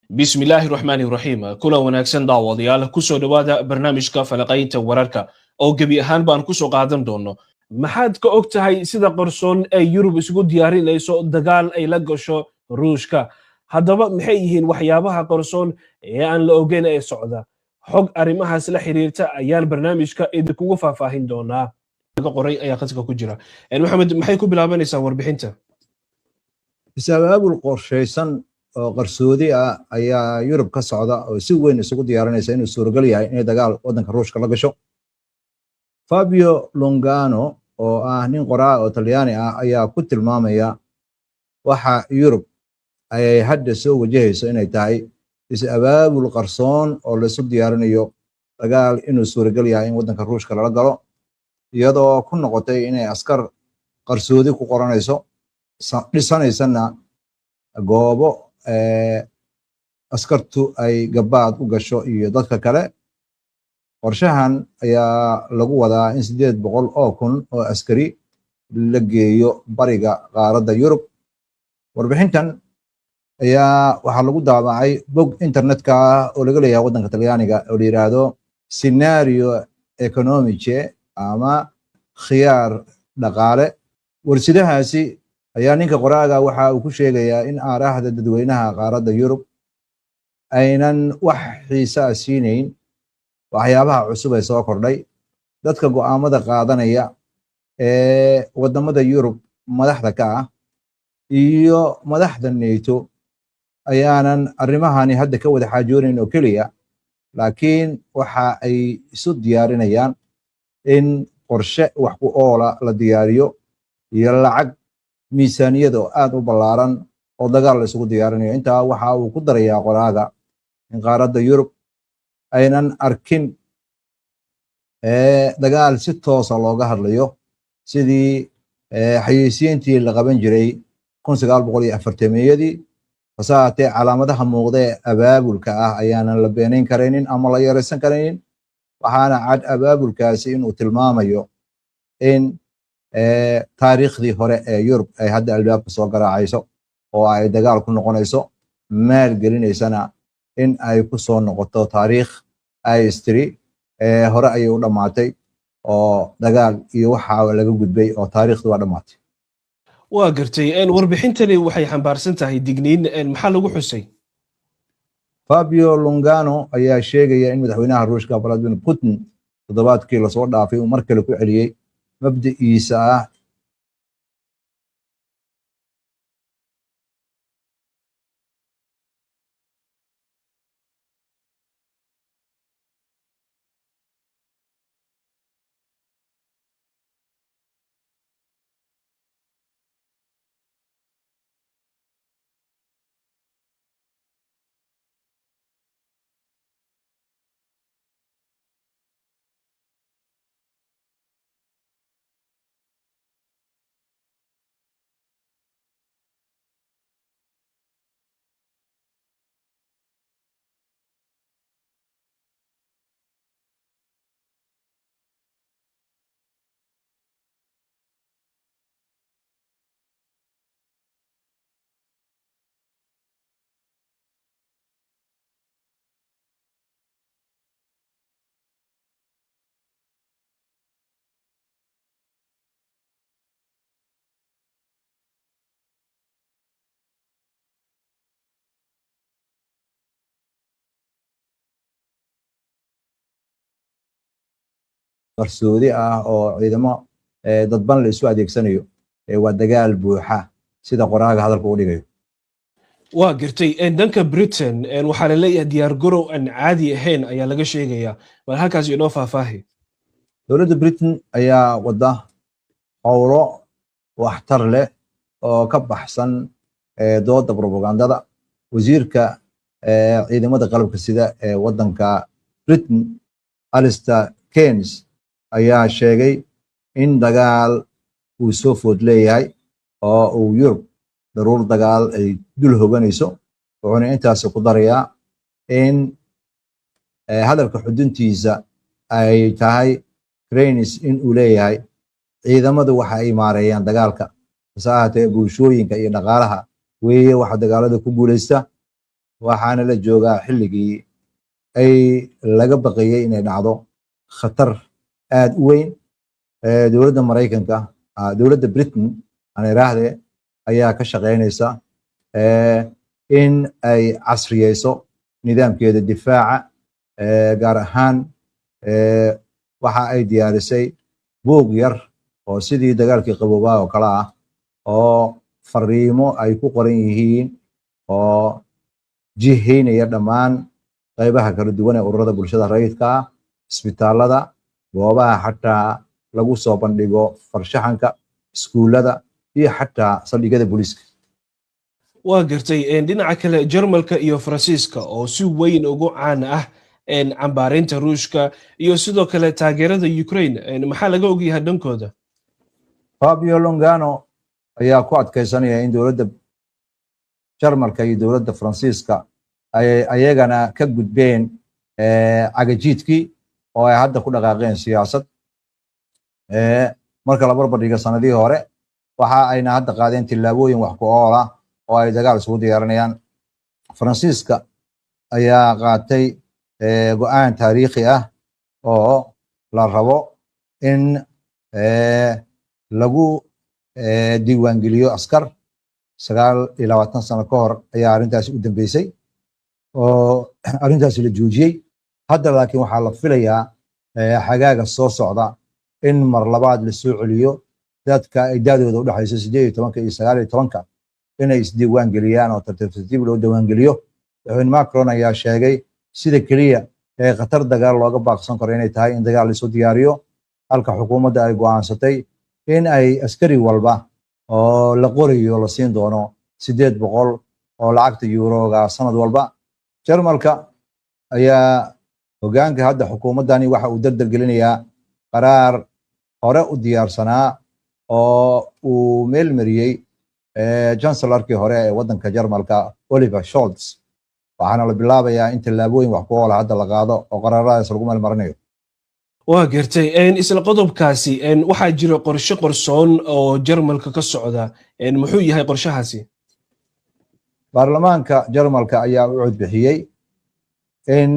بسم الله الرحمن الرحيم كلا wanaagsan daawadayaal ku soo dhawaada barnaamijka falaqaynta wararka oo gabi ahaan baan ku soo qaadan doono maxaad ka og tahay sida qarsoon ay Yurub isugu diyaarinayso dagaal ay la gasho Ruushka haddaba maxay yihiin waxyaabaha qarsoon ee aan la ogeyn ee socda xog arrimahaas la xiriirta ayaan barnaamijka idinku faahfaahin doonaa qoray ayaa qadka ku jira maxamed maxay ku bilaabanaysaa warbixinta bisabaabul qorsheysan oo qarsoodi ah ayaa Yurub ka socda oo si weyn isugu diyaarinaysa inuu suuragal yahay in dagaal wadanka Ruushka la gasho. Fabio Longano oo ah nin qoraa oo Talyaani ah ayaa ku tilmaamaya waxa Yurub ay hadda soo wajahayso inay tahay bisabaabul qarsoon oo la isu diyaarinayo dagaal inuu suuragal yahay in wadanka Ruushka la galo iyadoo ku noqotay inay askar qarsoodi ku qoranayso dhisanaysana goobo askartu ay gabaad u gasho iyo dadka kale. Qorshahan ayaa lagu wadaa in 800,000 oo askari la geeyo bariga qaaradda Yurub. Warbixintan ayaa waxaa lagu daabacay bog internetka oo laga leeyahay wadanka Talyaaniga oo la yiraahdo Scenario Economiche ama khiyaar dhaqaale. Warsidahaasi ayaa ninka qoraaga waxa uu ku sheegayaa in aaraahda dadweynaha qaaradda Yurub aynan wax xiisa siinayn waxyaabaha cusub ee soo kordhay. Dadka go'aamada qaadanaya ee wadamada Yurub madaxda ka ah iyo madaxda NATO ayaanan arrimahani hadda ka wada xaajoonayn oo keliya, laakiin waxa ay isu diyaarinayaan in qorshe wax ku oola la diyaariyo iyo lacag miisaaniyada oo aad u ballaaran oo dagaal la isugu diyaarinayo. Intaa waxa uu ku darayaa qoraaga in qaaradda Yurub aynan arkin dagaal si toos ah looga hadlayo sidii xayeysiintii la qaban jiray 1940-meeyadii, fasaatee calaamadaha muuqda ee abaabulka ah ayaanan la beenayn karaynin ama la yaraysan karaynin. waxaana cad abaabulkaasi inuu tilmaamayo in taariikhdii hore ee Yurub ay hadda albaabka soo garaacayso oo ay dagaal ku noqonayso, maal gelinaysana in ay ku soo noqoto taariikh ay istiri hore ayay u dhamaatay oo dagaal iyo waxa laga gudbay oo taariikhdu waa dhamaatay. waa gartay warbixintani waxay xambaarsan tahay digniin maxaa lagu xusay. Fabio Longano ayaa sheegaya in madaxweynaha Ruushka Vladimir Putin toddobaadkii la soo dhaafay uu mar kale ku celiyay mabda'iisa ah qarsoodi ah oo ciidamo dadban la isu adeegsanayo waa dagaal buuxa sida qoraaga hadalka u dhigayo. waa gartay danka Britain waxaa la leeyahay diyaar garow aan caadi ahayn ayaa laga sheegayaa bal halkaas inoo faahfaahi. Dowladda Britain ayaa wada howlo waxtar leh oo ka baxsan dooda propagandada. Wasiirka ciidamada qalabka sida ee wadanka Britain Alistair Keynes ayaa sheegay in dagaal uu soo food leeyahay oo uu Yurub daruur dagaal ay dul hoganayso. wuxuuna intaas ku darayaa in hadalka xuduntiisa ay tahay Keynes in uu leeyahay ciidamadu waxa ay maareeyaan dagaalka, saacate bulshooyinka iyo dhaqaalaha weeye waxa dagaalada ku guuleysta. waxaana la joogaa xilligii ay laga baqayay inay dhacdo khatar aad u weyn. dowladda Maraykanka, dowladda Britain aan iraahde ayaa ka shaqeynaysa in ay casriyeyso nidaamkeeda difaaca, gaar ahaan waxa ay diyaarisay buug yar oo sidii dagaalkii qaboobaa oo kale ah, oo fariimo ay ku qoran yihiin oo jihaynaya dhammaan qaybaha kala duwan ee ururada bulshada rayidka ah, isbitaalada, goobaha xataa lagu soo bandhigo farshaxanka, iskuullada iyo xataa saldhigyada booliiska. waa gartay dhinaca kale Jarmalka iyo Faransiiska oo si weyn ugu caan ah cambaarinta Ruushka iyo sidoo kale taageerada Ukraine, maxaa laga ogyahay dhankooda? Fabio Longano ayaa ku adkaysanaya in dowladda Jarmalka iyo dowladda Faransiiska ay ayagana ka gudbeen cagajiidkii oo ay hadda ku dhaqaaqeen siyaasad. marka la barbar dhigo sanadihii hore, waxa ayna hadda qaadeen tillaabooyin wax ku ool ah oo ay dagaal isugu diyaarinayaan. Faransiiska ayaa qaatay go'aan taariikhi ah oo la rabo in lagu diiwaangeliyo askar 29 sano ka hor ayaa arrintaasi u dambeysay oo arrintaasi la joojiyey. hadda laakiin waxaa la filayaa xagaaga soo socda in mar labaad la soo celiyo dadka ay daadooda u dhaxayso 18 iyo 19 inay isdiiwaan geliyaan oo tartiib loo diiwaangeliyo. madaxweyne Macron ayaa sheegay sida kaliya ee khatar dagaal looga baaqsan karo inay tahay in dagaal la soo diyaariyo, halka xukuumadda ay go'aansatay in ay askari walba oo la qorayo la siin doono 800 oo lacagta yuurooga sanad walba. Jarmalka ayaa hoggaanka hadda xukuumaddani waxa uu dardar gelinayaa qaraar hore u diyaarsanaa oo uu meel mariyey chancellorkii hore ee waddanka Jarmalka Oliver Scholz, waxaana la bilaabayaa in tallaabooyin wax ku ool hadda la qaado oo qaraaradaas lagu meel marinayo. waa gartay isla qodobkaasi waxaa jira qorshe qarsoon oo Jarmalka ka socda, muxuu yahay qorshahaasi? baarlamaanka Jarmalka ayaa u codbixiyey in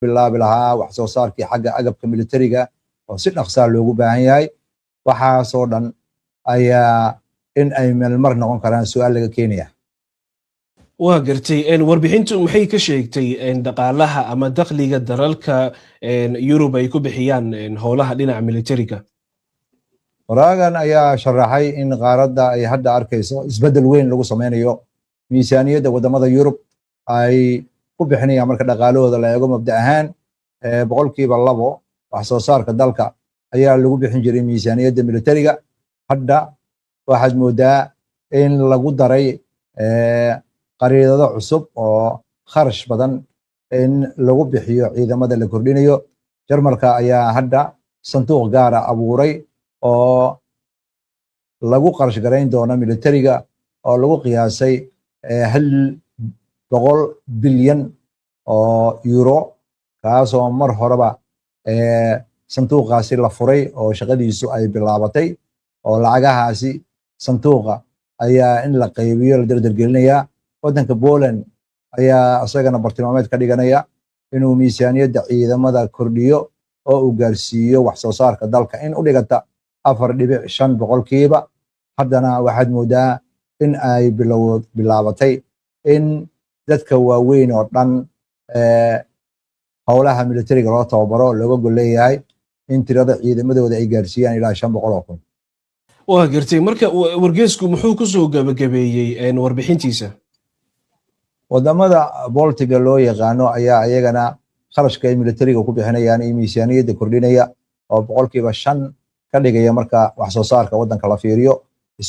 bilaabi lahaa wax soo saarkii xagga agabka militariga oo si dhaqsaa loogu baahan yahay. waxaasoo dhan ayaa in ay meelmar noqon karaan su'aal laga keenaya. waa gartay warbixintu maxay ka sheegtay dhaqaalaha ama dakhliga dalalka Yurub ay ku bixiyaan howlaha dhinaca militariga? waraagan ayaa sharaxay in qaaradda ay hadda arkayso isbeddel weyn lagu sameynayo miisaaniyadda wadamada Yurub ay ku bixinayaan marka dhaqaalahooda la eego mabda ahaan 2% wax soo saarka dalka ayaa lagu bixin jiray miisaaniyadda militariga. hadda waxaad moodaa in lagu daray qariidado cusub oo kharash badan in lagu bixiyo ciidamada la kordhinayo. Jarmalka ayaa hadda sanduuq gaara abuuray oo lagu qarash garayn doono militariga oo lagu qiyaasay 100 bilyan oo euro, kaasoo mar horeba sanduuqaasi la furay oo shaqadiisu ay bilaabatay, oo lacagahaasi sanduuqa ayaa in la qaybiyo la dardargelinayaa. waddanka Poland ayaa isagana bartilmaameed ka dhiganaya inuu miisaaniyadda ciidamada kordhiyo oo uu gaarsiiyo wax soo saarka dalka in u dhigata 4.5 boqolkiiba. haddana waxaad moodaa in ay bilaabatay in dadka waaweyn oo dhan howlaha militariga loo tababaro looga gol leeyahay in tirada ciidamadooda ay gaarsiiyaan ilaa 500,000. waa gartay marka wargeysku muxuu ku soo gabagabeeyey warbixintiisa? wadamada Baltiga loo yaqaano ayaa ayagana kharashka ay militariga ku bixinayaan iyo miisaaniyadda kordhinaya oo 5% ka dhigaya marka wax soo saarka wadanka la fiiriyo.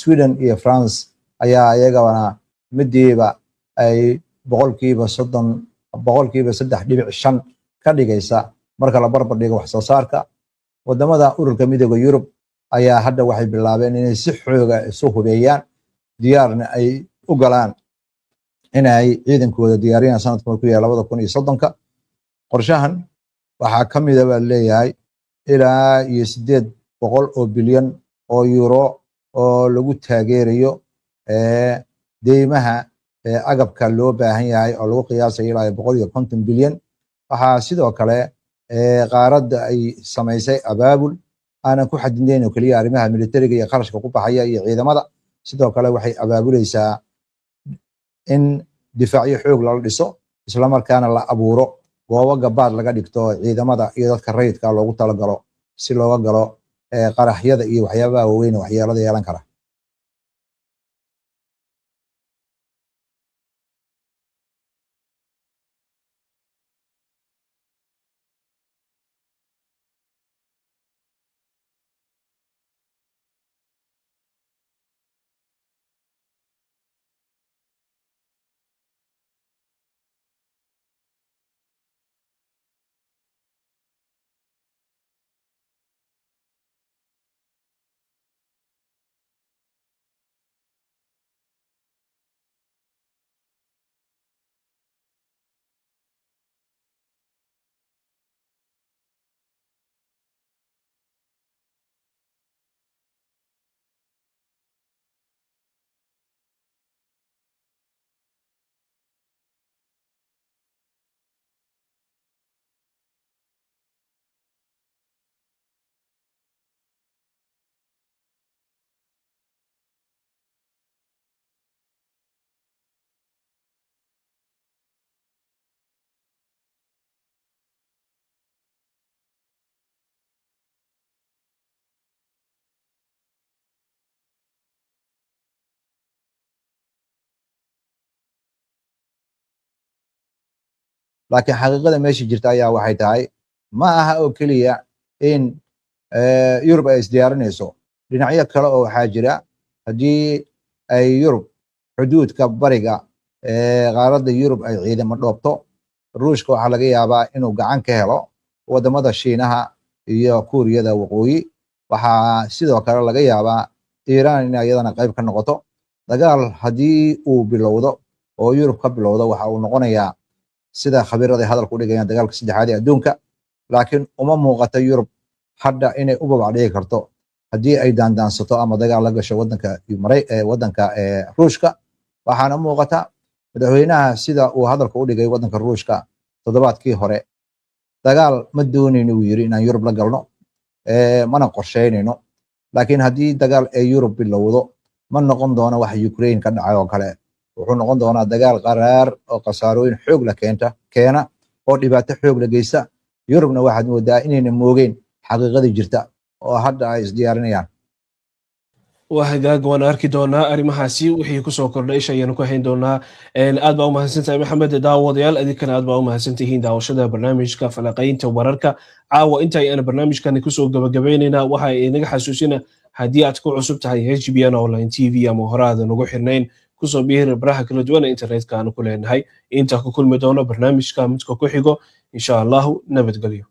Sweden iyo France ayaa ayagana midiiba ay 3.5% ka dhigaysa marka la barbar dhigo wax soo saarka. wadamada ururka midowga Yurub ayaa hadda waxay bilaabeen inay si xooga isu hubeeyaan diyaarna ay u galaan inay ciidankooda diyaariyaan sanadka markuu yahay 2030. qorshahan waxaa ka mid ah leeyahay ilaa 800 bilyan oo euro oo lagu taageerayo deymaha agabka loo baahan yahay oo lagu qiyaasay ilaa 150 bilyan. waxaa sidoo kale qaaradda ay samaysay abaabul aanan ku xadidnayn oo kaliya arrimaha militariga iyo qarashka ku baxaya iyo ciidamada. sidoo kale waxay abaabulaysaa in difaacyo xoog lala dhiso isla markaana la abuuro goobo gabaad laga dhigto ciidamada iyo dadka rayidka loogu talagalo si looga galo qaraxyada iyo waxyaabaha waaweyn oo waxyeelada yeelan kara. laakiin xaqiiqada meesha jirta ayaa waxay tahay ma aha oo kaliya in Yurub ay isdiyaarinayso. dhinacyo kale oo waxaa jira haddii ay Yurub xuduudka bariga qaaradda Yurub ay ciidamo dhoobto, Ruushka waxaa laga yaabaa inuu gacan ka helo wadamada Shiinaha iyo Kuuriyada Waqooyi. waxaa sidoo kale laga yaabaa Iiraan in iyadana qayb ka noqoto. dagaal haddii uu bilowdo oo Yurub ka bilowdo waxa uu noqonayaa sida khabiirada hadalku u dhigayaan dagaalka saddexaad ee adduunka. laakiin uma muuqata Yurub hadda inay u babacdhigi karto haddii ay daandaansato ama dagaal la gasho wadanka Ruushka. waxaana muuqata madaxweynaha sida uu hadalka u dhigay wadanka Ruushka toddobaadkii hore dagaal ma doonayno uu yiri inaan Yurub la galno mana qorsheynayno. laakiin haddii dagaal ay Yurub bilowdo ma noqon doono wax Ukraine ka dhacay oo kale. wuxuu noqon doonaa dagaal qaraar oo khasaarooyin xoog la keena oo dhibaato xoog la geysta. Yurubna waxaad moodaa inayna moogeen xaqiiqada jirta oo hadda ay isdiyaarinayaan. waa hagaag waan arki doonaa arrimahaasi wixii ku soo kordhay isha ayaan ku hayn doonaa. aad baa u mahadsantahay maxamed. daawadayaal adinkana aad baa u mahadsantihiin daawashada barnaamijka falaqaynta wararka. caawa inta ayaan barnaamijkani kusoo gabagabaynaynaa waxa inaga xasuusina haddii aad ku cusub tahay HBN Online TV ama horaada nagu xirnayn kusoo biir baraha kala duwan ee internetka aan ku leenahay. inta ku kulmi doono barnaamijka midka ku xigo insha Allah nabadgelyo.